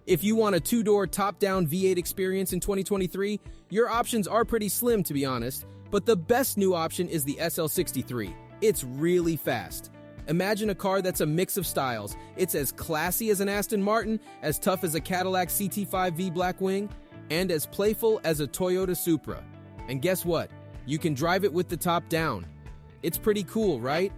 If you want a two-door top-down V8 experience in 2023, your options are pretty slim to be honest, but the best new option is the SL63. It's really fast. Imagine a car that's a mix of styles. It's as classy as an Aston Martin, as tough as a Cadillac CT5V Blackwing, and as playful as a Toyota Supra. And guess what? You can drive it with the top down. It's pretty cool, right?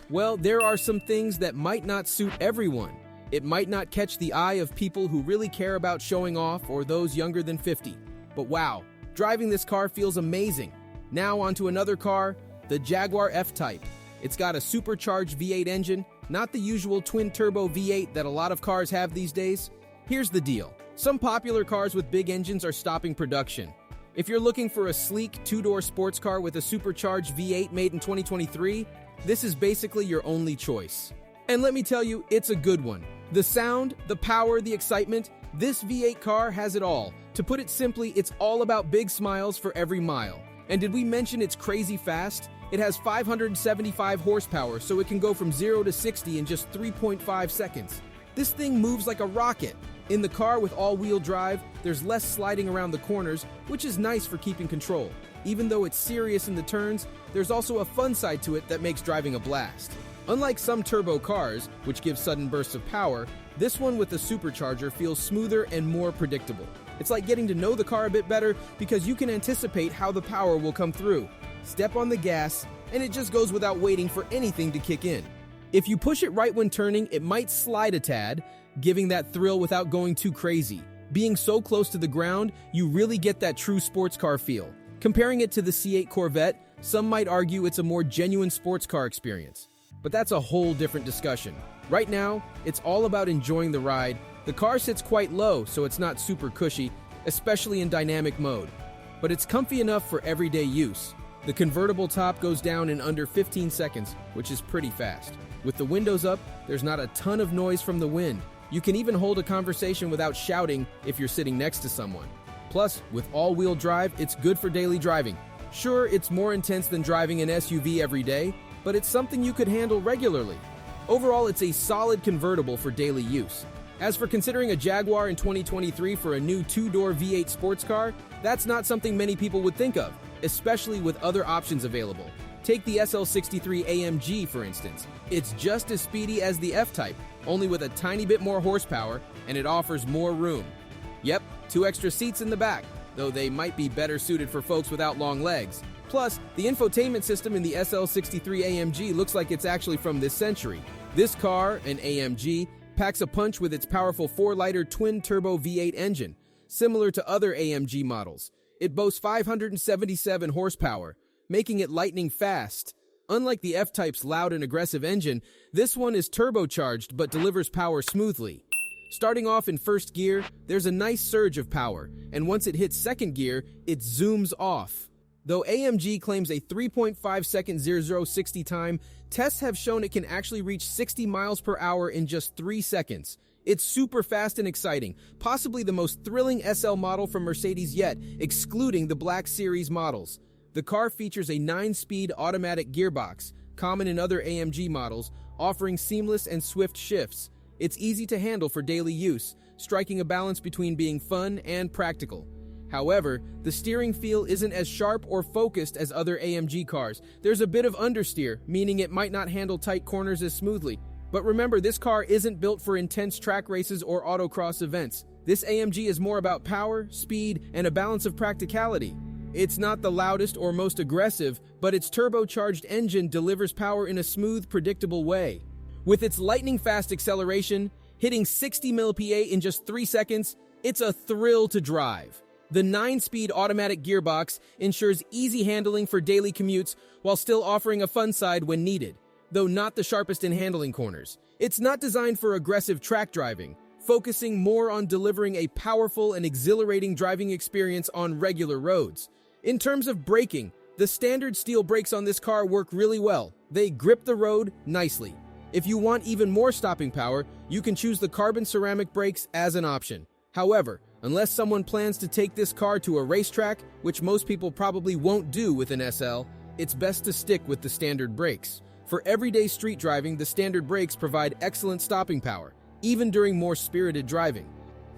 Well, there are some things that might not suit everyone. It might not catch the eye of people who really care about showing off or those younger than 50. But wow, driving this car feels amazing. Now onto another car, the Jaguar F-Type. It's got a supercharged V8 engine, not the usual twin-turbo V8 that a lot of cars have these days. Here's the deal. Some popular cars with big engines are stopping production. If you're looking for a sleek, two-door sports car with a supercharged V8 made in 2023, this is basically your only choice. And let me tell you, it's a good one. The sound, the power, the excitement, this V8 car has it all. To put it simply, it's all about big smiles for every mile. And did we mention it's crazy fast? It has 575 horsepower, so it can go from 0 to 60 in just 3.5 seconds. This thing moves like a rocket. In the car with all-wheel drive, there's less sliding around the corners, which is nice for keeping control. Even though it's serious in the turns, there's also a fun side to it that makes driving a blast. Unlike some turbo cars, which give sudden bursts of power, this one with the supercharger feels smoother and more predictable. It's like getting to know the car a bit better because you can anticipate how the power will come through. Step on the gas, and it just goes without waiting for anything to kick in. If you push it right when turning, it might slide a tad, giving that thrill without going too crazy. Being so close to the ground, you really get that true sports car feel. Comparing it to the C8 Corvette, some might argue it's a more genuine sports car experience. But that's a whole different discussion. Right now, it's all about enjoying the ride. The car sits quite low, so it's not super cushy, especially in dynamic mode. But it's comfy enough for everyday use. The convertible top goes down in under 15 seconds, which is pretty fast. With the windows up, there's not a ton of noise from the wind. You can even hold a conversation without shouting if you're sitting next to someone. Plus, with all-wheel drive, it's good for daily driving. Sure, it's more intense than driving an SUV every day, but it's something you could handle regularly. Overall, it's a solid convertible for daily use. As for considering a Jaguar in 2023 for a new two-door V8 sports car, that's not something many people would think of, especially with other options available. Take the SL63 AMG, for instance. It's just as speedy as the F-Type, only with a tiny bit more horsepower, and it offers more room. Yep, 2 extra seats in the back, though they might be better suited for folks without long legs. Plus, the infotainment system in the SL63 AMG looks like it's actually from this century. This car, an AMG, packs a punch with its powerful 4-liter twin-turbo V8 engine, similar to other AMG models. It boasts 577 horsepower, making it lightning fast. Unlike the F-Type's loud and aggressive engine, this one is turbocharged but delivers power smoothly. Starting off in first gear, there's a nice surge of power, and once it hits second gear, it zooms off. Though AMG claims a 3.5-second 0-0-60 time, tests have shown it can actually reach 60 miles per hour in just 3 seconds. It's super fast and exciting, possibly the most thrilling SL model from Mercedes yet, excluding the Black Series models. The car features a 9-speed automatic gearbox, common in other AMG models, offering seamless and swift shifts. It's easy to handle for daily use, striking a balance between being fun and practical. However, the steering feel isn't as sharp or focused as other AMG cars. There's a bit of understeer, meaning it might not handle tight corners as smoothly. But remember, this car isn't built for intense track races or autocross events. This AMG is more about power, speed, and a balance of practicality. It's not the loudest or most aggressive, but its turbocharged engine delivers power in a smooth, predictable way. With its lightning-fast acceleration, hitting 60 mph in just 3 seconds, it's a thrill to drive. The 9-speed automatic gearbox ensures easy handling for daily commutes while still offering a fun side when needed, though not the sharpest in handling corners. It's not designed for aggressive track driving, focusing more on delivering a powerful and exhilarating driving experience on regular roads. In terms of braking, the standard steel brakes on this car work really well. They grip the road nicely. If you want even more stopping power, you can choose the carbon ceramic brakes as an option. However, unless someone plans to take this car to a racetrack, which most people probably won't do with an SL, it's best to stick with the standard brakes. For everyday street driving, the standard brakes provide excellent stopping power, even during more spirited driving.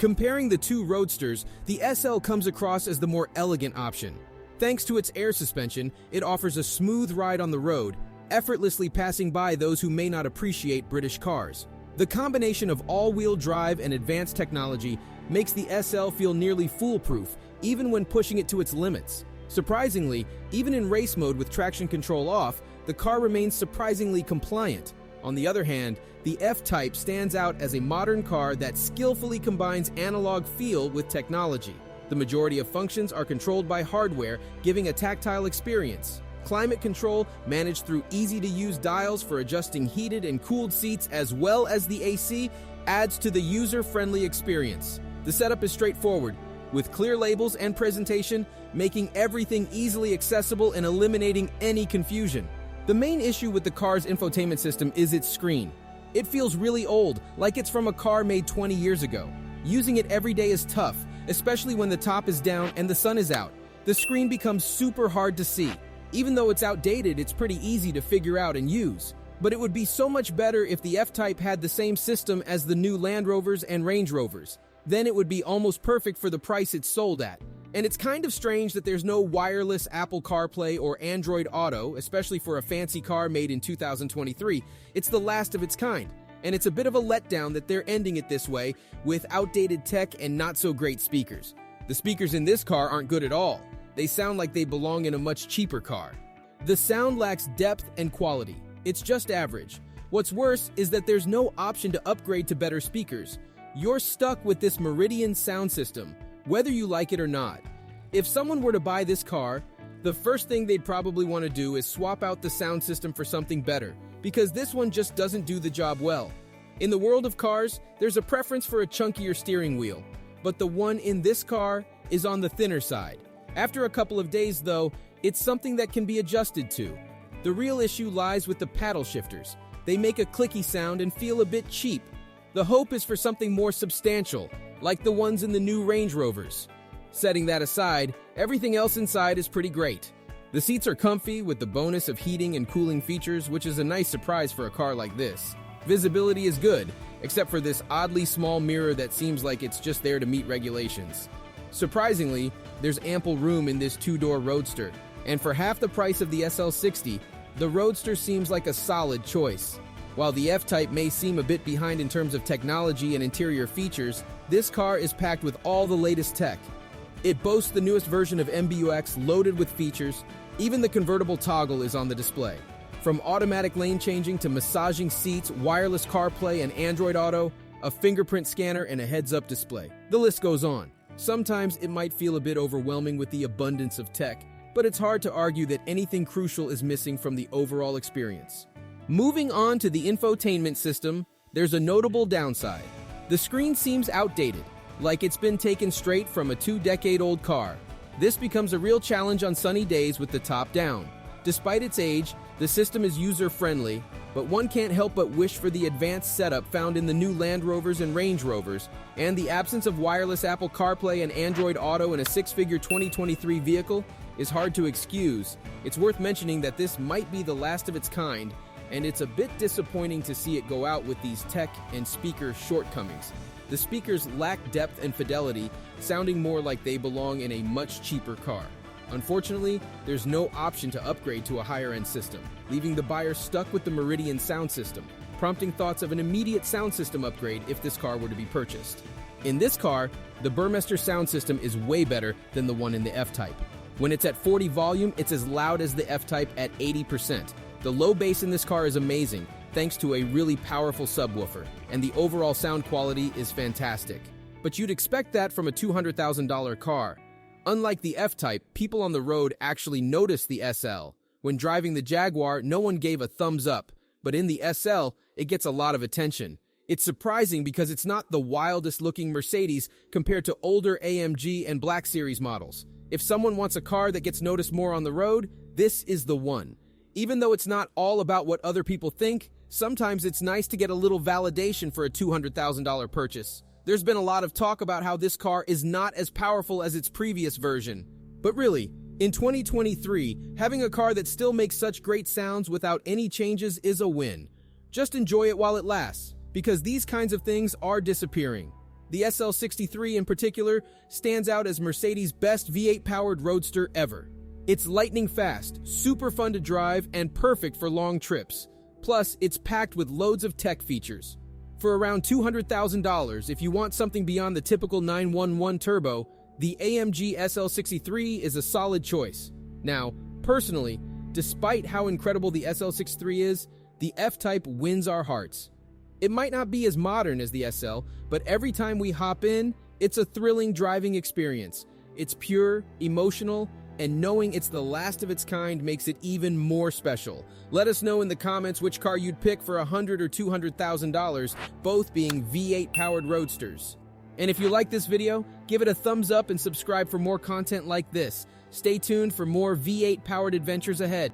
Comparing the two roadsters, the SL comes across as the more elegant option. Thanks to its air suspension, it offers a smooth ride on the road, effortlessly passing by those who may not appreciate British cars. The combination of all-wheel drive and advanced technology makes the SL feel nearly foolproof, even when pushing it to its limits. Surprisingly, even in race mode with traction control off, the car remains surprisingly compliant. On the other hand, the F-Type stands out as a modern car that skillfully combines analog feel with technology. The majority of functions are controlled by hardware, giving a tactile experience. Climate control, managed through easy-to-use dials for adjusting heated and cooled seats as well as the AC, adds to the user-friendly experience. The setup is straightforward, with clear labels and presentation, making everything easily accessible and eliminating any confusion. The main issue with the car's infotainment system is its screen. It feels really old, like it's from a car made 20 years ago. Using it every day is tough, especially when the top is down and the sun is out. The screen becomes super hard to see. Even though it's outdated, it's pretty easy to figure out and use. But it would be so much better if the F-Type had the same system as the new Land Rovers and Range Rovers. Then it would be almost perfect for the price it's sold at. And it's kind of strange that there's no wireless Apple CarPlay or Android Auto, especially for a fancy car made in 2023. It's the last of its kind. And it's a bit of a letdown that they're ending it this way, with outdated tech and not so great speakers. The speakers in this car aren't good at all. They sound like they belong in a much cheaper car. The sound lacks depth and quality. It's just average. What's worse is that there's no option to upgrade to better speakers. You're stuck with this Meridian sound system, whether you like it or not. If someone were to buy this car, the first thing they'd probably want to do is swap out the sound system for something better, because this one just doesn't do the job well. In the world of cars, there's a preference for a chunkier steering wheel, but the one in this car is on the thinner side. After a couple of days, though, it's something that can be adjusted to. The real issue lies with the paddle shifters. They make a clicky sound and feel a bit cheap. The hope is for something more substantial, like the ones in the new Range Rovers. Setting that aside, everything else inside is pretty great. The seats are comfy with the bonus of heating and cooling features, which is a nice surprise for a car like this. Visibility is good, except for this oddly small mirror that seems like it's just there to meet regulations. Surprisingly, there's ample room in this two-door Roadster, and for half the price of the SL60, the Roadster seems like a solid choice. While the F-Type may seem a bit behind in terms of technology and interior features, this car is packed with all the latest tech. It boasts the newest version of MBUX loaded with features. Even the convertible toggle is on the display. From automatic lane changing to massaging seats, wireless CarPlay and Android Auto, a fingerprint scanner, and a heads-up display. The list goes on. Sometimes it might feel a bit overwhelming with the abundance of tech, but it's hard to argue that anything crucial is missing from the overall experience. Moving on to the infotainment system, there's a notable downside. The screen seems outdated, like it's been taken straight from a 2-decade-old car. This becomes a real challenge on sunny days with the top down. Despite its age, the system is user-friendly, but one can't help but wish for the advanced setup found in the new Land Rovers and Range Rovers, and the absence of wireless Apple CarPlay and Android Auto in a six-figure 2023 vehicle is hard to excuse. It's worth mentioning that this might be the last of its kind, and it's a bit disappointing to see it go out with these tech and speaker shortcomings. The speakers lack depth and fidelity, sounding more like they belong in a much cheaper car. Unfortunately, there's no option to upgrade to a higher-end system, leaving the buyer stuck with the Meridian sound system, prompting thoughts of an immediate sound system upgrade if this car were to be purchased. In this car, the Burmester sound system is way better than the one in the F-Type. When it's at 40 volume, it's as loud as the F-Type at 80%. The low bass in this car is amazing, thanks to a really powerful subwoofer, and the overall sound quality is fantastic. But you'd expect that from a $200,000 car. Unlike the F-Type, people on the road actually notice the SL. When driving the Jaguar, no one gave a thumbs up, but in the SL, it gets a lot of attention. It's surprising because it's not the wildest-looking Mercedes compared to older AMG and Black Series models. If someone wants a car that gets noticed more on the road, this is the one. Even though it's not all about what other people think, sometimes it's nice to get a little validation for a $200,000 purchase. There's been a lot of talk about how this car is not as powerful as its previous version. But really, in 2023, having a car that still makes such great sounds without any changes is a win. Just enjoy it while it lasts, because these kinds of things are disappearing. The SL63 in particular stands out as Mercedes' best V8-powered roadster ever. It's lightning fast, super fun to drive, and perfect for long trips. Plus, it's packed with loads of tech features. For around $200,000, if you want something beyond the typical 911 turbo, the AMG SL63 is a solid choice. Now, personally, despite how incredible the SL63 is, the F-Type wins our hearts. It might not be as modern as the SL, but every time we hop in, it's a thrilling driving experience. It's pure, emotional, and knowing it's the last of its kind makes it even more special. Let us know in the comments which car you'd pick for $100,000 or $200,000, both being V8-powered roadsters. And if you like this video, give it a thumbs up and subscribe for more content like this. Stay tuned for more V8-powered adventures ahead.